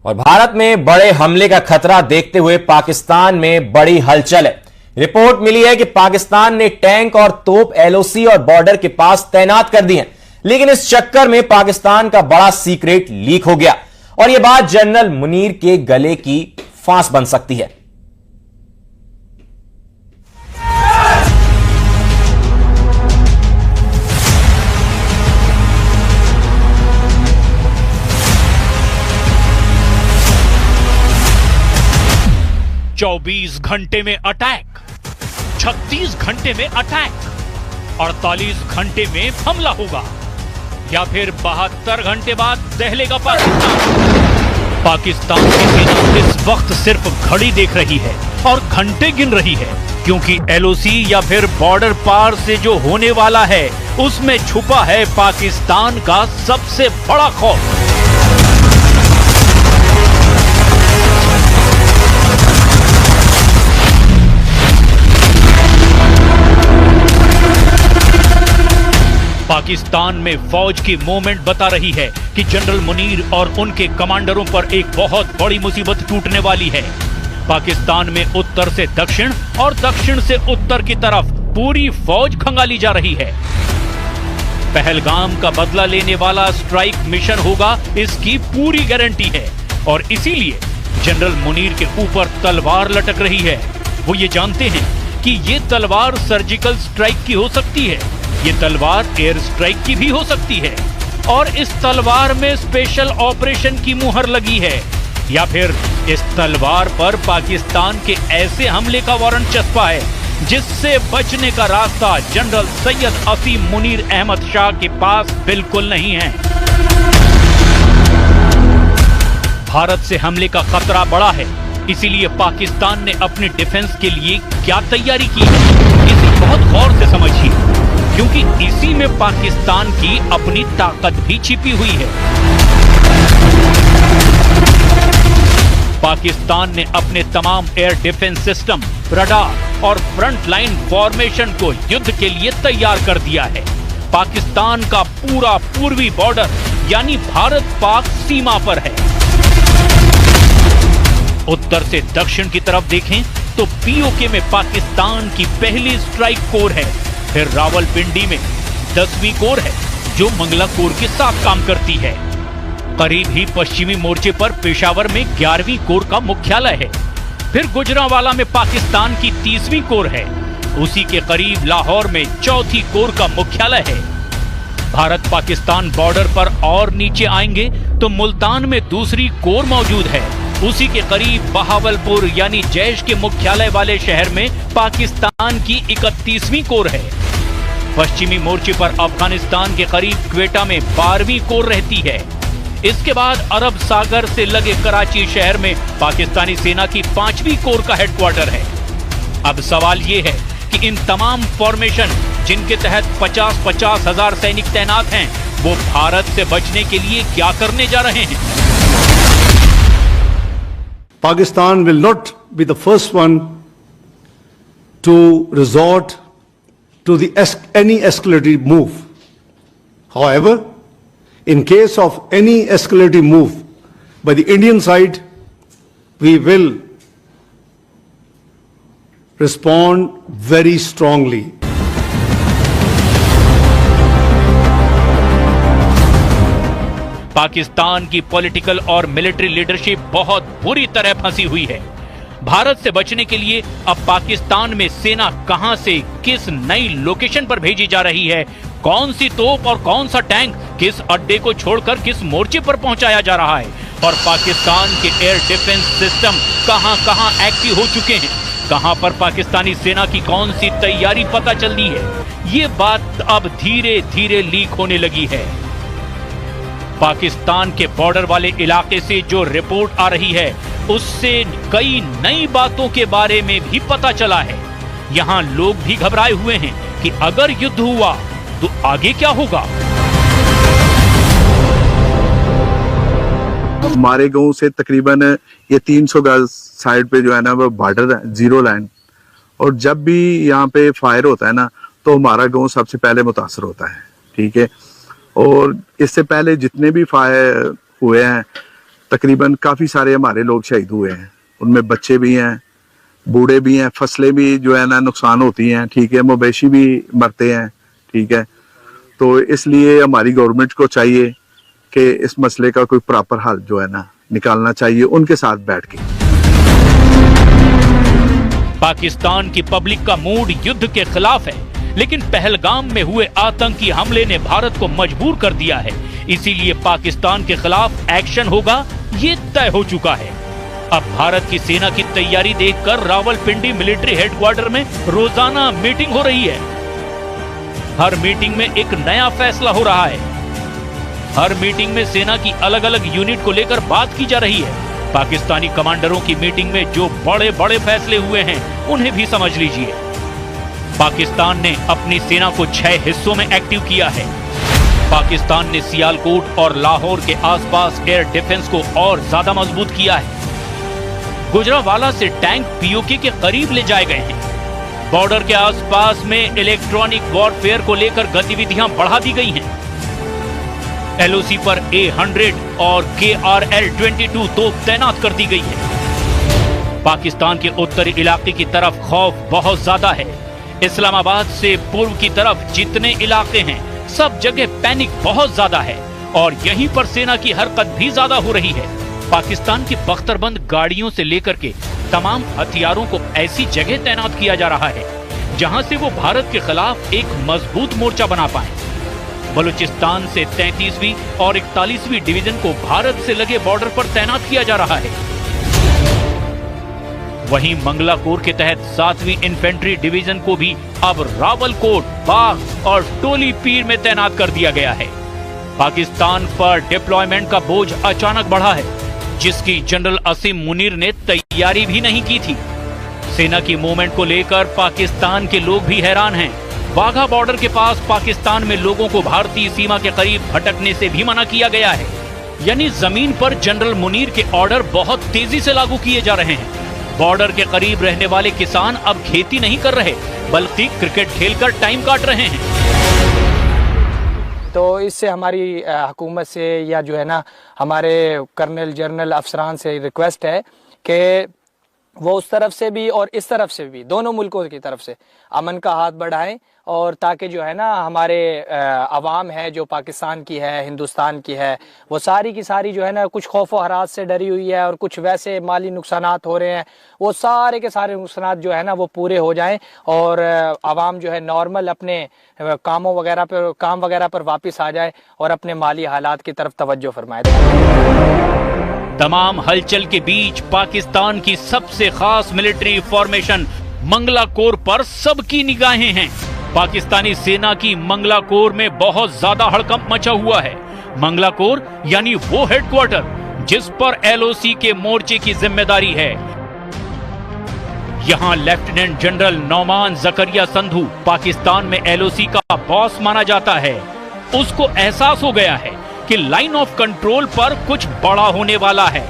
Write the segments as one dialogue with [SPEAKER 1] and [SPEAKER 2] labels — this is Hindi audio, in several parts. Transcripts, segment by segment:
[SPEAKER 1] और भारत में बड़े हमले का खतरा देखते हुए पाकिस्तान में बड़ी हलचल है। रिपोर्ट मिली है कि पाकिस्तान ने टैंक और तोप एलओसी और बॉर्डर के पास तैनात कर दी हैं, लेकिन इस चक्कर में पाकिस्तान का बड़ा सीक्रेट लीक हो गया और यह बात जनरल मुनीर के गले की फांस बन सकती है।
[SPEAKER 2] चौबीस घंटे में अटैक, 36 घंटे में अटैक, 48 घंटे में हमला होगा या फिर 72 घंटे बाद दहलेगा पाकिस्तान। पाकिस्तान की सेना इस वक्त सिर्फ घड़ी देख रही है और घंटे गिन रही है, क्योंकि एलओसी या फिर बॉर्डर पार से जो होने वाला है उसमें छुपा है पाकिस्तान का सबसे बड़ा खौफ। पाकिस्तान में फौज की मूवमेंट बता रही है कि जनरल मुनीर और उनके कमांडरों पर एक बहुत बड़ी मुसीबत टूटने वाली है। पाकिस्तान में उत्तर से दक्षिण और दक्षिण से उत्तर की तरफ पूरी फौज खंगाली जा रही है। पहलगाम का बदला लेने वाला स्ट्राइक मिशन होगा, इसकी पूरी गारंटी है और इसीलिए जनरल मुनीर के ऊपर तलवार लटक रही है। वो ये जानते हैं कि ये तलवार सर्जिकल स्ट्राइक की हो सकती है, ये तलवार एयर स्ट्राइक की भी हो सकती है और इस तलवार में स्पेशल ऑपरेशन की मुहर लगी है, या फिर इस तलवार पर पाकिस्तान के ऐसे हमले का वारंट चस्पा है जिससे बचने का रास्ता जनरल सैयद असीम मुनीर अहमद शाह के पास बिल्कुल नहीं है। भारत से हमले का खतरा बड़ा है, इसीलिए पाकिस्तान ने अपने डिफेंस के लिए क्या तैयारी की है इसे बहुत गौर से समझिए, क्योंकि इसी में पाकिस्तान की अपनी ताकत भी छिपी हुई है। पाकिस्तान ने अपने तमाम एयर डिफेंस सिस्टम, रडार और फ्रंट लाइन फॉर्मेशन को युद्ध के लिए तैयार कर दिया है। पाकिस्तान का पूरा पूर्वी बॉर्डर यानी भारत पाक सीमा पर है। उत्तर से दक्षिण की तरफ देखें तो पीओके में पाकिस्तान की पहली स्ट्राइक कोर है, फिर रावलपिंडी में 10वीं कोर है जो मंगला कोर के साथ काम करती है। करीब ही पश्चिमी मोर्चे पर पेशावर में 11वीं कोर का मुख्यालय है, फिर गुजरांवाला में पाकिस्तान की 30वीं कोर है, उसी के करीब लाहौर में 4थी कोर का मुख्यालय है। भारत पाकिस्तान बॉर्डर पर और नीचे आएंगे तो मुल्तान में 2री कोर मौजूद है, उसी के करीब बहावलपुर यानी जैश के मुख्यालय वाले शहर में पाकिस्तान की 31वीं कोर है। पश्चिमी मोर्चे पर अफगानिस्तान के करीब क्वेटा में 12वीं कोर रहती है। इसके बाद अरब सागर से लगे कराची शहर में पाकिस्तानी सेना की 5वीं कोर का हेडक्वार्टर है। अब सवाल ये है कि इन तमाम फॉर्मेशन जिनके तहत 50-50 हजार सैनिक तैनात हैं, वो भारत से बचने के लिए क्या करने जा रहे हैं?
[SPEAKER 3] Pakistan will not be the first one to resort to any escalating move. However, in case of any escalating move by the Indian side, we will respond very strongly.
[SPEAKER 2] Pakistan की पॉलिटिकल और मिलिट्री लीडरशिप बहुत बुरी तरह फंसी हुई है। भारत से बचने के लिए अब पाकिस्तान में सेना कहां से किस नई लोकेशन पर भेजी जा रही है, कौन सी तोप और कौन सा टैंक किस अड्डे को छोड़कर किस मोर्चे पर पहुंचाया जा रहा है, और पाकिस्तान के एयर डिफेंस सिस्टम कहां एक्टिव हो चुके हैं, कहां पर पाकिस्तानी सेना की कौन सी तैयारी पता चल रही है, ये बात अब धीरे धीरे लीक होने लगी है। पाकिस्तान के बॉर्डर वाले इलाके से जो रिपोर्ट आ रही है उससे कई नई बातों के बारे में भी पता चला है। यहाँ लोग भी घबराए हुए हैं कि अगर युद्ध हुआ तो आगे क्या होगा।
[SPEAKER 4] हमारे गांव से तकरीबन ये 300 गज साइड पे जो है ना वो बॉर्डर है, जीरो लाइन, और जब भी यहाँ पे फायर होता है ना तो हमारा गांव सबसे पहले मुतासर होता है। ठीक है, और इससे पहले जितने भी फायर हुए हैं तकरीबन काफी सारे हमारे लोग शहीद हुए हैं, उनमें बच्चे भी हैं, बूढ़े भी हैं, फसलें भी जो है ना नुकसान होती हैं, ठीक है, मवेशी भी मरते हैं, ठीक है। तो इसलिए हमारी गवर्नमेंट को चाहिए कि इस मसले का कोई प्रॉपर हल जो है ना निकालना चाहिए उनके साथ बैठ के।
[SPEAKER 2] पाकिस्तान की पब्लिक का मूड युद्ध के खिलाफ है, लेकिन पहलगाम में हुए आतंकी हमले ने भारत को मजबूर कर दिया है, इसीलिए पाकिस्तान के खिलाफ एक्शन होगा, ये तय हो चुका है। अब भारत की सेना की तैयारी देखकर रावलपिंडी मिलिट्री हेडक्वार्टर में रोजाना मीटिंग हो रही है। हर मीटिंग में एक नया फैसला हो रहा है। हर मीटिंग में सेना की अलग अलग यूनिट को लेकर बात की जा रही है। पाकिस्तानी कमांडरों की मीटिंग में जो बड़े बड़े फैसले हुए हैं उन्हें भी समझ लीजिए। पाकिस्तान ने अपनी सेना को 6 हिस्सों में एक्टिव किया है। पाकिस्तान ने सियालकोट और लाहौर के आसपास एयर डिफेंस को और ज्यादा मजबूत किया है। गुजरांवाला से टैंक पीओके के करीब ले जाए गए हैं। बॉर्डर के आसपास में इलेक्ट्रॉनिक वॉरफेयर को लेकर गतिविधियां बढ़ा दी गई हैं। एलओसी पर A100 और KRL-22 तोप तैनात कर दी गई है। पाकिस्तान के उत्तरी इलाके की तरफ खौफ बहुत ज्यादा है। इस्लामाबाद से पूर्व की तरफ जितने इलाके हैं सब जगह पैनिक बहुत ज्यादा है और यहीं पर सेना की हरकत भी ज्यादा हो रही है। पाकिस्तान की बख्तरबंद गाड़ियों से लेकर के तमाम हथियारों को ऐसी जगह तैनात किया जा रहा है जहां से वो भारत के खिलाफ एक मजबूत मोर्चा बना पाए। बलूचिस्तान से 33वीं और 41वीं डिवीजन को भारत से लगे बॉर्डर पर तैनात किया जा रहा है। वहीं मंगला कोर के तहत 7वीं इन्फेंट्री डिवीजन को भी अब रावलकोट, बाग और टोली पीर में तैनात कर दिया गया है। पाकिस्तान पर डिप्लॉयमेंट का बोझ अचानक बढ़ा है, जिसकी जनरल असीम मुनीर ने तैयारी भी नहीं की थी। सेना की मूवमेंट को लेकर पाकिस्तान के लोग भी हैरान हैं। वाघा बॉर्डर के पास पाकिस्तान में लोगों को भारतीय सीमा के करीब भटकने से भी मना किया गया है। यानी जमीन पर जनरल मुनीर के ऑर्डर बहुत तेजी से लागू किए जा रहे हैं। बॉर्डर के करीब रहने वाले किसान अब खेती नहीं कर रहे, बल्कि क्रिकेट खेलकर टाइम काट रहे हैं।
[SPEAKER 5] तो इससे हमारी हुकूमत से या जो है ना हमारे कर्नल जनरल अफसरान से रिक्वेस्ट है कि वो उस तरफ से भी और इस तरफ से भी, दोनों मुल्कों की तरफ से अमन का हाथ बढ़ाएं, और ताकि जो है ना हमारे अवाम है जो पाकिस्तान की है, हिंदुस्तान की है, वो सारी की सारी जो है ना कुछ खौफ व हरास से डरी हुई है और कुछ वैसे माली नुकसानात हो रहे हैं, वो सारे के सारे नुकसानात जो है ना वो पूरे हो जाएं और अवाम जो है नॉर्मल अपने काम वगैरह पर वापस आ जाए और अपने माली हालात की तरफ तवज्जो फरमाए।
[SPEAKER 2] तमाम हलचल के बीच पाकिस्तान की सबसे खास मिलिट्री फॉर्मेशन मंगला कोर पर सबकी निगाहें हैं। पाकिस्तानी सेना की मंगला कोर में बहुत ज्यादा हड़कंप मचा हुआ है। मंगला कोर यानी वो हेडक्वार्टर जिस पर एलओसी के मोर्चे की जिम्मेदारी है। यहां लेफ्टिनेंट जनरल नौमान जकरिया संधू पाकिस्तान में एलओसी का बॉस माना जाता है। उसको एहसास हो गया है कि लाइन ऑफ कंट्रोल पर कुछ बड़ा होने वाला है।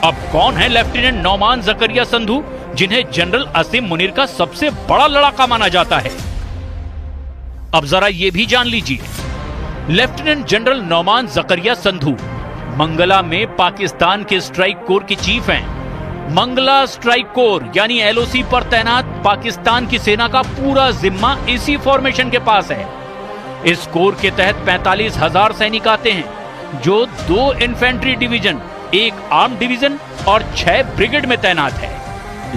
[SPEAKER 2] अब कौन है लेफ्टिनेंट नौमान जकरिया संधू, जिन्हें जनरल असीम मुनीर का सबसे बड़ा लड़ाका माना जाता है? अब जरा ये भी जान लीजिए। लेफ्टिनेंट जनरल नौमान जकरिया संधू मंगला में पाकिस्तान के स्ट्राइक कोर के चीफ हैं। मंगला स्ट्राइक कोर यानी एलओसी पर तैनात पाकिस्तान की सेना का पूरा जिम्मा इसी फॉर्मेशन के पास है। इस कोर के तहत 45,000 सैनिक आते हैं, जो 2 इन्फेंट्री डिवीजन, 1 आर्म डिवीजन और 6 ब्रिगेड में तैनात है।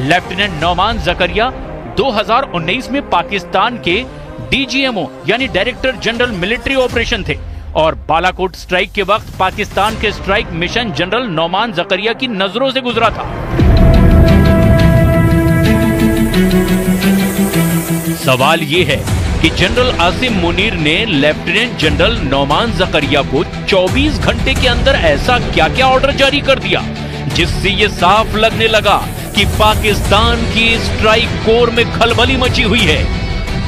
[SPEAKER 2] लेफ्टिनेंट नौमान जकरिया 2019 में पाकिस्तान के डीजीएमओ यानी डायरेक्टर जनरल मिलिट्री ऑपरेशन थे और बालाकोट स्ट्राइक के वक्त पाकिस्तान के स्ट्राइक मिशन जनरल नौमान जकरिया की नजरों से गुजरा था। सवाल ये है कि जनरल आसिम मुनीर ने लेफ्टिनेंट जनरल नौमान जकरिया को 24 घंटे के अंदर ऐसा क्या क्या ऑर्डर जारी कर दिया जिससे ये साफ लगने लगा कि पाकिस्तान की स्ट्राइक कोर में खलबली मची हुई है।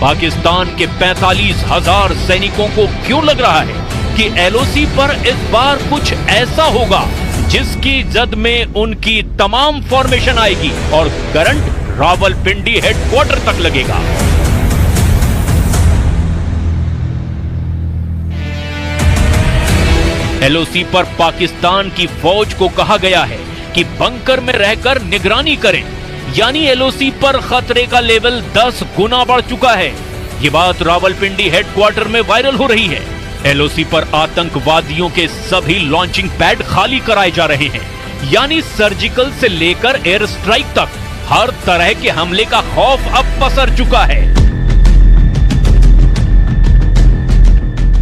[SPEAKER 2] पाकिस्तान के 45,000 सैनिकों को क्यों लग रहा है कि एलओसी पर इस बार कुछ ऐसा होगा जिसकी जद में उनकी तमाम फॉर्मेशन आएगी और करंट रावलपिंडी हेडक्वार्टर तक लगेगा। एलओसी पर पाकिस्तान की फौज को कहा गया है कि बंकर में रहकर निगरानी करें, यानी एलओसी पर खतरे का लेवल 10 गुना बढ़ चुका है। ये बात रावलपिंडी हेडक्वार्टर में वायरल हो रही है। एलओसी पर आतंकवादियों के सभी लॉन्चिंग पैड खाली कराए जा रहे हैं, यानी सर्जिकल से लेकर एयर स्ट्राइक तक हर तरह के हमले का खौफ अब पसर चुका है।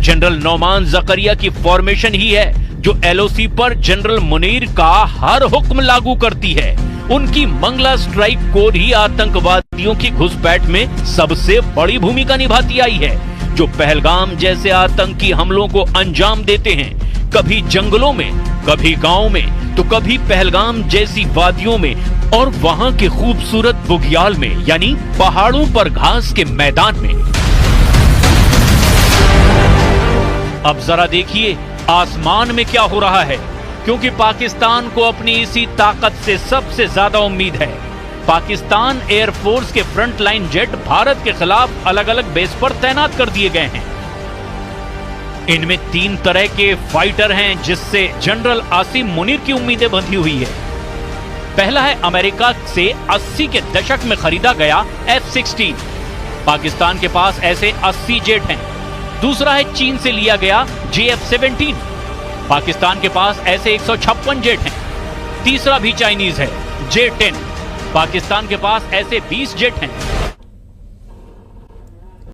[SPEAKER 2] जनरल नौमान जकरिया की फॉर्मेशन ही है जो एलओसी पर जनरल मुनीर का हर हुक्म लागू करती है। उनकी मंगला स्ट्राइक कोर ही आतंकवादियों की घुसपैठ में सबसे बड़ी भूमिका निभाती आई है, जो पहलगाम जैसे आतंकी हमलों को अंजाम देते हैं, कभी जंगलों में, कभी गांव में, तो कभी पहलगाम जैसी वादियों में और वहां के खूबसूरत बुग्याल में, यानी पहाड़ों पर घास के मैदान में। अब जरा देखिए आसमान में क्या हो रहा है, क्योंकि पाकिस्तान को अपनी इसी ताकत से सबसे ज्यादा उम्मीद है। पाकिस्तान एयरफोर्स के फ्रंट लाइन जेट भारत के खिलाफ अलग अलग बेस पर तैनात कर दिए गए हैं। इनमें 3 तरह के फाइटर हैं, जिससे जनरल आसिम मुनीर की उम्मीदें बंधी हुई है। पहला है अमेरिका से 80 के दशक में खरीदा गया F-16। पाकिस्तान के पास ऐसे 80 जेट हैं। दूसरा है चीन से लिया गया JF-17। पाकिस्तान के पास ऐसे 156 जेट हैं। तीसरा भी चाइनीज है J-10। पाकिस्तान के पास ऐसे 20 जेट हैं।